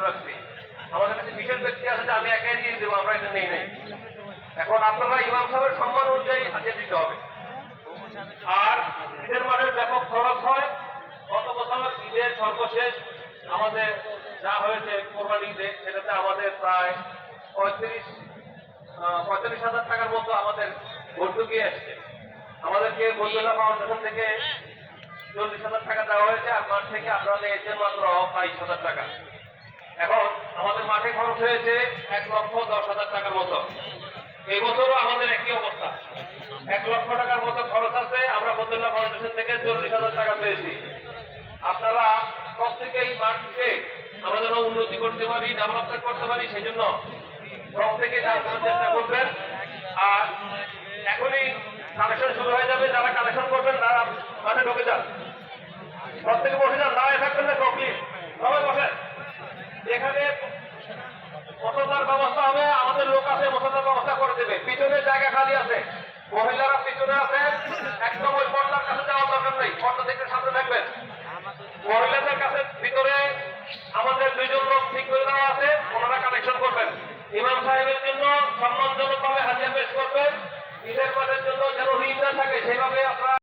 রাখতে রাখছি। আমাদের কাছে বিশেষ ব্যক্তি আছে যে আমি একাই দিয়ে দেবো, আমরা এটা নেই নাই। এখন আপনারা ইমাম সাহেবের সম্মান অনুযায়ী হাজিয়ে দিতে হবে। আর ঈদের মাঠের ব্যাপক খরচ হয়। গত বছর ঈদের সর্বশেষ আমাদের যা হয়েছে কোরবানি ঈদে, সেটাতে আমাদের প্রায় 45,000 টাকার মতো আমাদের ভর্তুকি আসছে। আমাদেরকে বৈদ্যুল্লাহ ফাউন্ডেশন থেকে 40,000 টাকা দেওয়া হয়েছে, আর মাঠ থেকে আপনারা নিয়েছেন মাত্র 22,000 টাকা। এখন আমাদের মাঠে খরচ হয়েছে 1,10,000 টাকার মতো। এই বছরও আমাদের একই অবস্থা, 1 লক্ষ টাকার মতো খরচ আছে। আমরা বৈদ্যুল্লাহ ফাউন্ডেশন থেকে 40,000 টাকা পেয়েছি। আপনারা প্রত্যেকে এই মাঠকে আমরা যেন উন্নতি করতে পারি, ডেভেলপমেন্ট করতে পারি, সেই জন্য প্রত্যেকে কাজ করার চেষ্টা করবেন। আর এখনই কালেকশন শুরু হয়ে যাবে, যারা কালেকশন করবেন তারা মাঠে ঢুকে যান, প্রত্যেকে বসে যান, দাঁড়িয়ে থাকবেন না, কমপ্লিট সবাই বসেন। এখানে মশলার ব্যবস্থা হবে, আমাদের লোক আছে মশলার ব্যবস্থা করে দেবে। পিছনে জায়গা খালি আছে, মহিলারা পিছনে আছে, একদম ওই পর্দার কাছে যাওয়ার দরকার নেই, পর্দা থেকে সামনে থাকবেন। মহিলাদের কাছে ভিতরে আমাদের 2 জন লোক ঠিক করে দেওয়া আছে, ওনারা কানেকশন করবেন। ইমাম সাহেবের জন্য সম্মানজনক ভাবে হাজিরা পেশ করবেন। ঈদের মাঠের জন্য যেন ঋণ না থাকে সেভাবে আপনারা